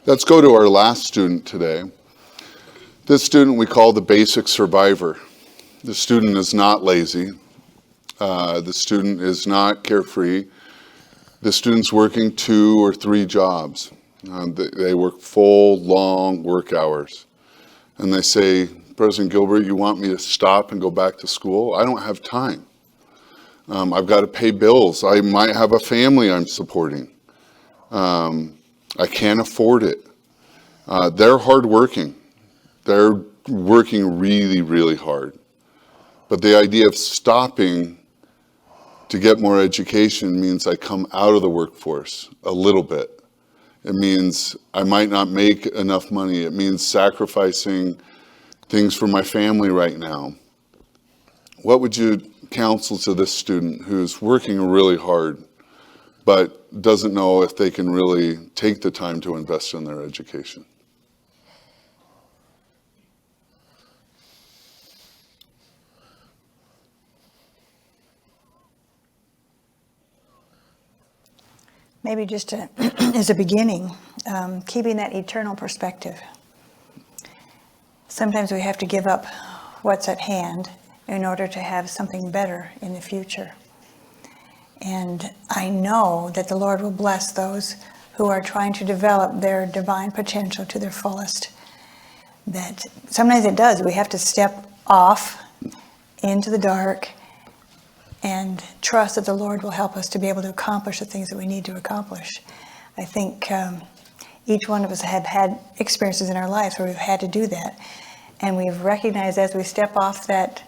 Let's go to our last student today. This student we call the basic survivor. The student is not lazy. The student is not carefree. The student's working 2 or 3 jobs. They work full, long work hours. And they say, President Gilbert, you want me to stop and go back to school? I don't have time. I've got to pay bills. I might have a family I'm supporting. I can't afford it. They're hardworking. They're working really, really hard. But the idea of stopping to get more education means I come out of the workforce a little bit. It means I might not make enough money. It means sacrificing things for my family right now. What would you counsel to this student who's working really hard but doesn't know if they can really take the time to invest in their education? Maybe just as a beginning, keeping that eternal perspective. Sometimes we have to give up what's at hand in order to have something better in the future. And I know that the Lord will bless those who are trying to develop their divine potential to their fullest. That sometimes it does. We have to step off into the dark and trust that the Lord will help us to be able to accomplish the things that we need to accomplish. I think each one of us have had experiences in our lives where we've had to do that. And we've recognized as we step off that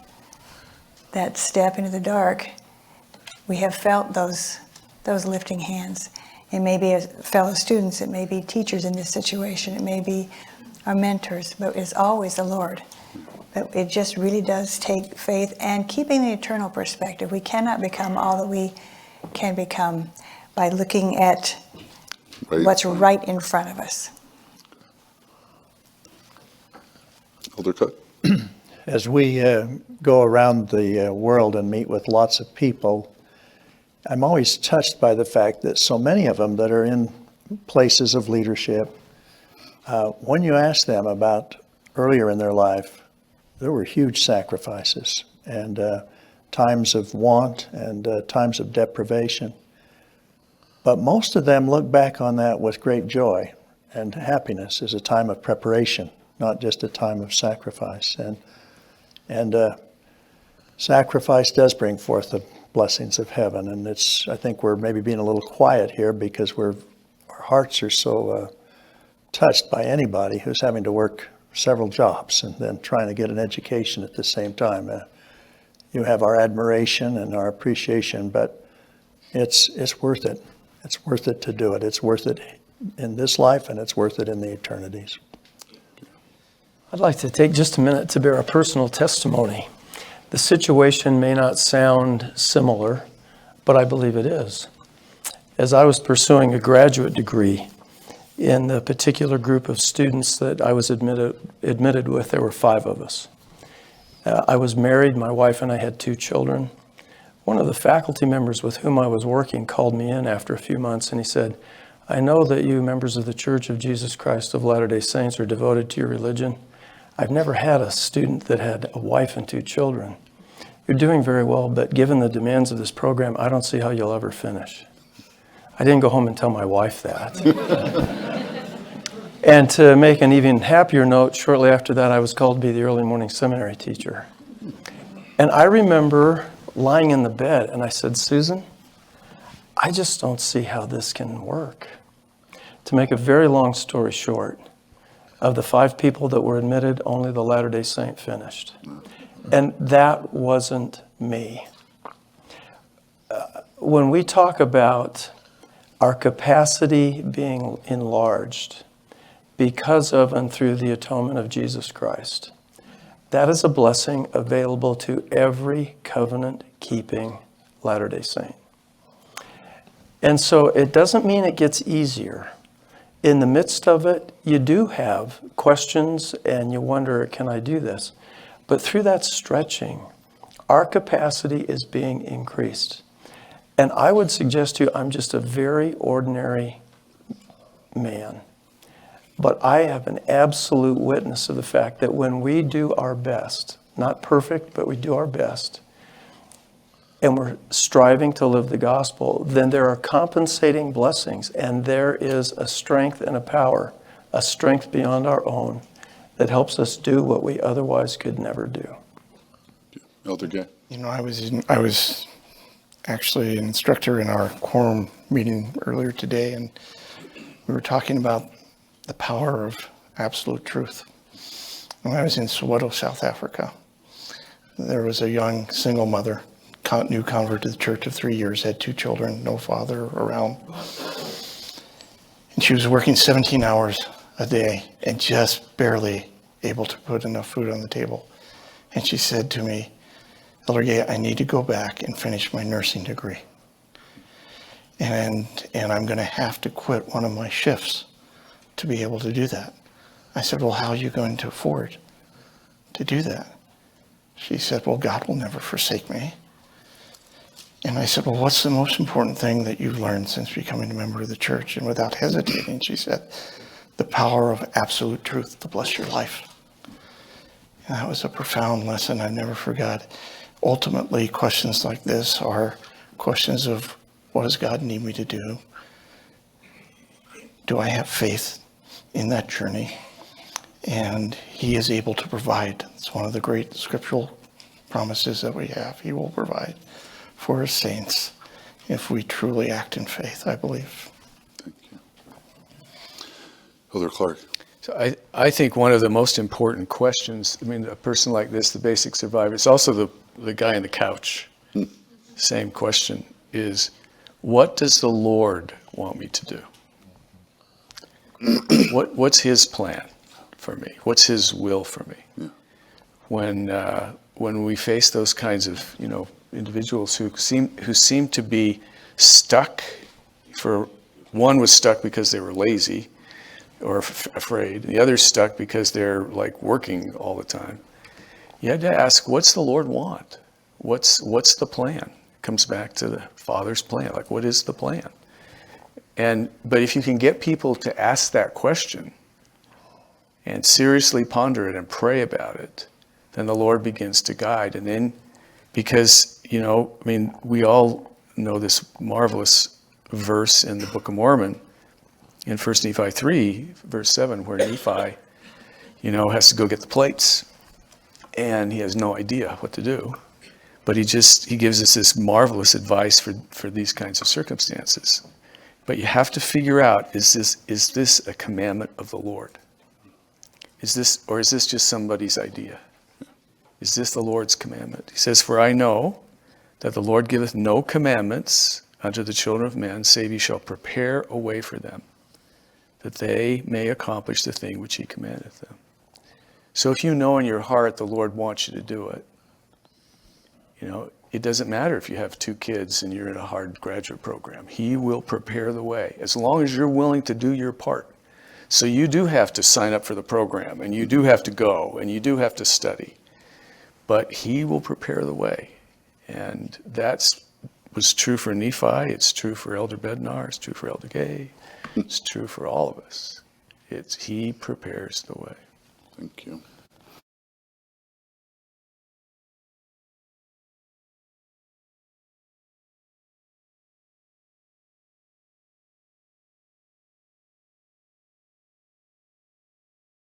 step into the dark, we have felt those lifting hands. It may be as fellow students, it may be teachers in this situation, it may be our mentors, but it's always the Lord. But it just really does take faith and keeping the eternal perspective. We cannot become all that we can become by looking at what's right in front of us. Elder Cut. As we go around the world and meet with lots of people, I'm always touched by the fact that so many of them that are in places of leadership, when you ask them about earlier in their life, there were huge sacrifices and times of want and times of deprivation. But most of them look back on that with great joy and happiness as a time of preparation, not just a time of sacrifice. And sacrifice does bring forth the blessings of heaven. And I think we're maybe being a little quiet here because our hearts are so touched by anybody who's having to work several jobs and then trying to get an education at the same time. You have our admiration and our appreciation, but it's worth it. It's worth it to do it. It's worth it in this life, and it's worth it in the eternities. I'd like to take just a minute to bear a personal testimony. The situation may not sound similar, but I believe it is. As I was pursuing a graduate degree, in the particular group of students that I was admitted with, there were 5 of us. I was married, my wife and I had 2 children. One of the faculty members with whom I was working called me in after a few months and he said, I know that you members of the Church of Jesus Christ of Latter-day Saints are devoted to your religion. I've never had a student that had a wife and 2 children. You're doing very well, but given the demands of this program, I don't see how you'll ever finish. I didn't go home and tell my wife that. And to make an even happier note, shortly after that, I was called to be the early morning seminary teacher. And I remember lying in the bed, and I said, Susan, I just don't see how this can work. To make a very long story short, of the 5 people that were admitted, only the Latter-day Saint finished. And that wasn't me. When we talk about our capacity being enlarged because of and through the atonement of Jesus Christ, that is a blessing available to every covenant-keeping Latter-day Saint. And so it doesn't mean it gets easier. In the midst of it, you do have questions and you wonder, can I do this? But through that stretching, our capacity is being increased. And I would suggest to you, I'm just a very ordinary man. But I have an absolute witness of the fact that when we do our best, not perfect, but we do our best, and we're striving to live the gospel, then there are compensating blessings, and there is a strength and a power, a strength beyond our own, that helps us do what we otherwise could never do. Elder Gay. You know, I was actually an instructor in our quorum meeting earlier today, and we were talking about the power of absolute truth. When I was in Soweto, South Africa, there was a young single mother, new convert to the church of 3 years, had 2 children, no father around. And she was working 17 hours a day and just barely able to put enough food on the table. And she said to me, Elder Gay, I need to go back and finish my nursing degree. And I'm going to have to quit one of my shifts to be able to do that. I said, well, how are you going to afford to do that? She said, well, God will never forsake me. And I said, well, what's the most important thing that you've learned since becoming a member of the church? And without hesitating, she said, the power of absolute truth to bless your life. And that was a profound lesson I never forgot. Ultimately, questions like this are questions of, what does God need me to do? Do I have faith in that journey? And he is able to provide. It's one of the great scriptural promises that we have. He will provide for his saints if we truly act in faith, I believe. Thank you. Elder Clark. So I think one of the most important questions, I mean, a person like this, the basic survivor, it's also the guy on the couch. Same question is, what does the Lord want me to do? What's his plan for me? What's his will for me? Yeah. When we face those kinds of, individuals who seem to be stuck, one was stuck because they were lazy or afraid, the other stuck because they're like working all the time. You had to ask, what's the Lord want? What's the plan? It comes back to the Father's plan. Like, what is the plan? But if you can get people to ask that question and seriously ponder it and pray about it, then the Lord begins to guide. And then, because, we all know this marvelous verse in the Book of Mormon, in 1 Nephi 3, verse 7, where Nephi, has to go get the plates, and he has no idea what to do. But he gives us this marvelous advice for these kinds of circumstances. But you have to figure out, is this a commandment of the Lord? Is this just somebody's idea? Is this the Lord's commandment? He says, for I know that the Lord giveth no commandments unto the children of men, save he shall prepare a way for them, that they may accomplish the thing which he commandeth them. So if you know in your heart the Lord wants you to do it, it doesn't matter if you have 2 kids and you're in a hard graduate program. He will prepare the way, as long as you're willing to do your part. So you do have to sign up for the program, and you do have to go, and you do have to study. But he will prepare the way. And that was true for Nephi. It's true for Elder Bednar. It's true for Elder Gay. It's true for all of us. He prepares the way. Thank you.